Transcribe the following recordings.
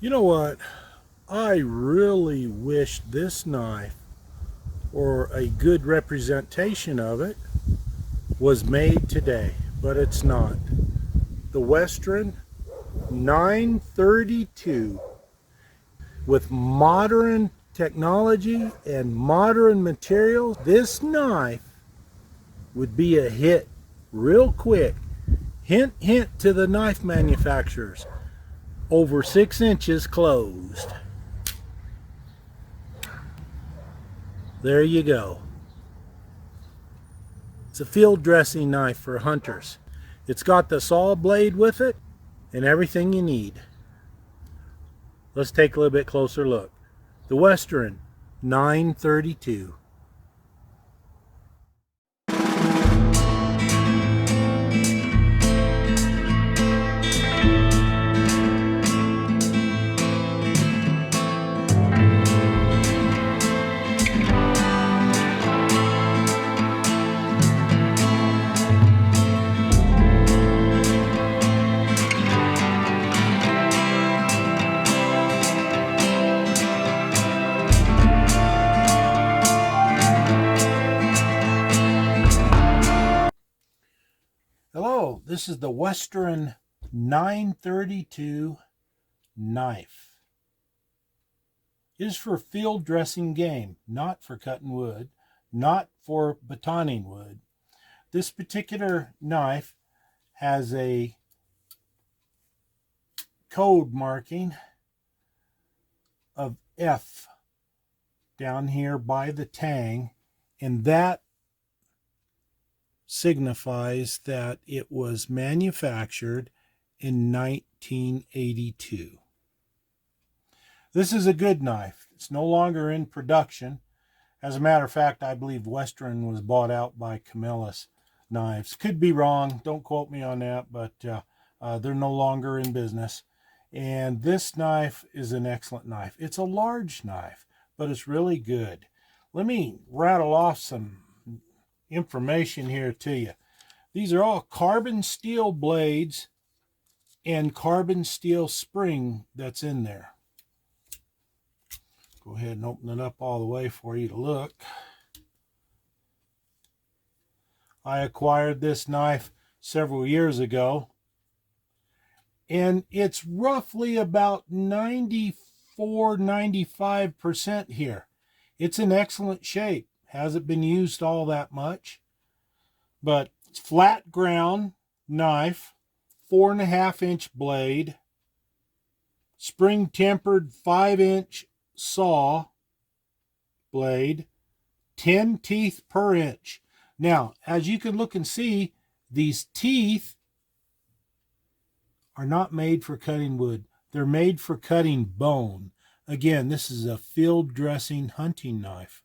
You know what? I really wish this knife, or a good representation of it, was made today, but it's not. The Western 932, with modern technology and modern materials, this knife would be a hit real quick. Hint, hint to the knife manufacturers. Over 6 inches closed. There you go. It's a field dressing knife for hunters. It's got the saw blade with it and everything you need. Let's take a little bit closer look. The Western 932. Hello, this is the Western 932 knife. It is for field dressing game, not for cutting wood, not for batoning wood. This particular knife has a code marking of F down here by the tang, and that signifies that it was manufactured in 1982. This is a good knife. It's no longer in production. As a matter of fact, I believe Western was bought out by Camillus Knives. Could be wrong. Don't quote me on that, but they're no longer in business. And this knife is an excellent knife. It's a large knife, but it's really good. Let me rattle off some information here to you. These are all carbon steel blades and carbon steel spring that's in there. Go ahead and open it up all the way for you to look. I acquired this knife several years ago, and it's roughly about 94-95% here. It's in excellent shape. Hasn't been used all that much, but it's flat ground knife, 4.5-inch blade, spring tempered 5-inch saw blade, 10 teeth per inch. Now, as you can look and see, these teeth are not made for cutting wood. They're made for cutting bone. Again, this is a field dressing hunting knife.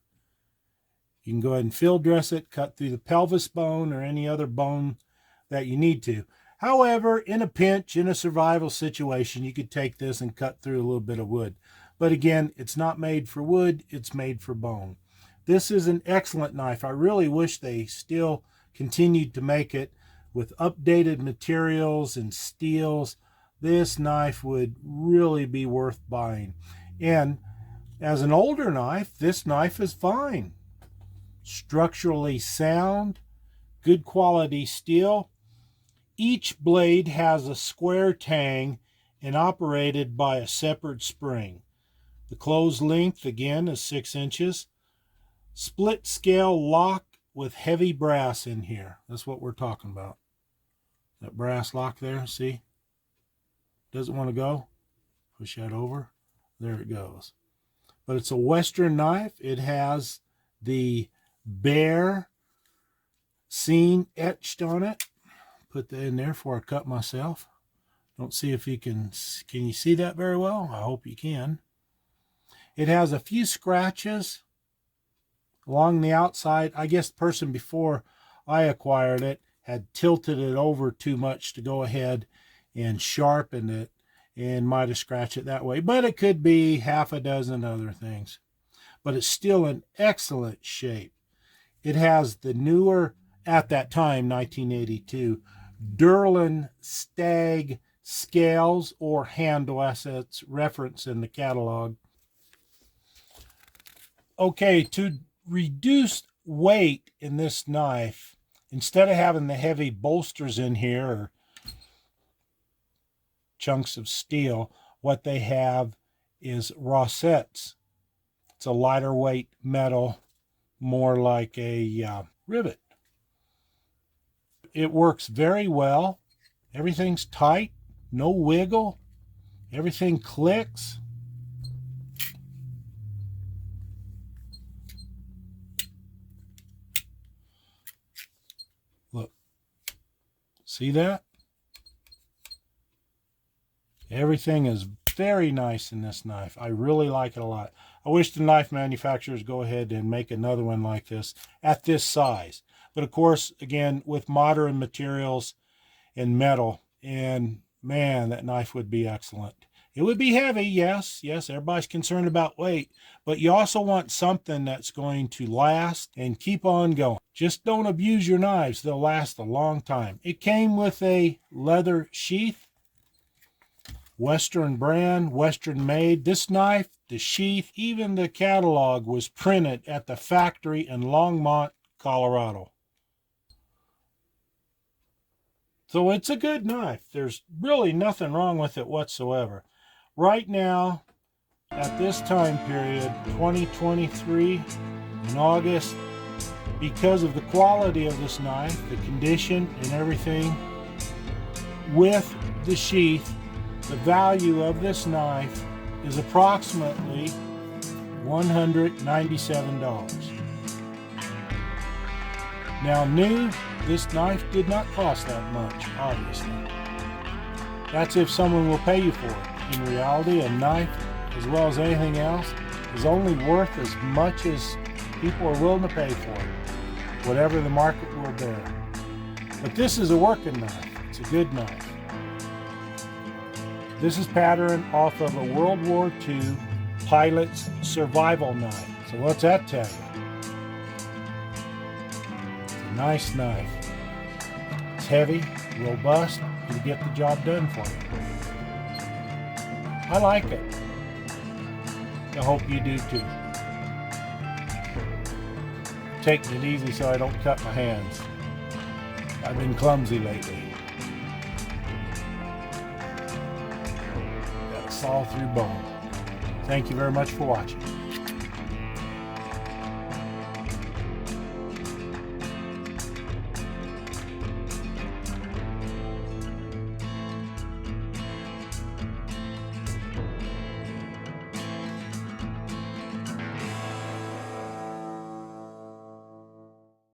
You can go ahead and field dress it, cut through the pelvis bone or any other bone that you need to. However, in a pinch, in a survival situation, you could take this and cut through a little bit of wood. But again, it's not made for wood, it's made for bone. This is an excellent knife. I really wish they still continued to make it with updated materials and steels. This knife would really be worth buying. And as an older knife, this knife is fine. Structurally sound, good quality steel. Each blade has a square tang and operated by a separate spring. The closed length again is 6 inches. Split scale lock with heavy brass in here. That's what we're talking about. That brass lock there, see? Doesn't want to go. Push that over. There it goes. But it's a Western knife. It has the bear scene etched on it. Put that in there before I cut myself. Don't see if you can you see that very well? I hope you can. It has a few scratches along the outside. I guess the person before I acquired it had tilted it over too much to go ahead and sharpen it and might have scratched it that way. But it could be half a dozen other things. But it's still in excellent shape. It has the newer, at that time, 1982, Durlin Stag scales or handle as it's referenced in the catalog. Okay, to reduce weight in this knife, instead of having the heavy bolsters in here or chunks of steel, what they have is rosettes. It's a lighter weight metal, more like a rivet. It works very well. Everything's tight, no wiggle. Everything clicks. Look, see that? Everything is very nice in this knife. I really like it a lot. I wish the knife manufacturers go ahead and make another one like this at this size. But of course, again, with modern materials and metal, and man, that knife would be excellent. It would be heavy, yes, everybody's concerned about weight, but you also want something that's going to last and keep on going. Just don't abuse your knives. They'll last a long time. It came with a leather sheath, Western brand, Western made. This knife, the sheath, even the catalog was printed at the factory in Longmont, Colorado. So it's a good knife. There's really nothing wrong with it whatsoever. Right now, at this time period, 2023, in August, because of the quality of this knife, the condition and everything, with the sheath, the value of this knife is approximately $197. Now, new, this knife did not cost that much, obviously. That's if someone will pay you for it. In reality, a knife, as well as anything else, is only worth as much as people are willing to pay for it, whatever the market will bear. But this is a working knife. It's a good knife. This is patterned off of a World War II pilot's survival knife. So what's that tell you? It's a nice knife. It's heavy, robust, it'll get the job done for you. I like it. I hope you do too. Taking it easy so I don't cut my hands. I've been clumsy lately. Got a saw through bone. Thank you very much for watching.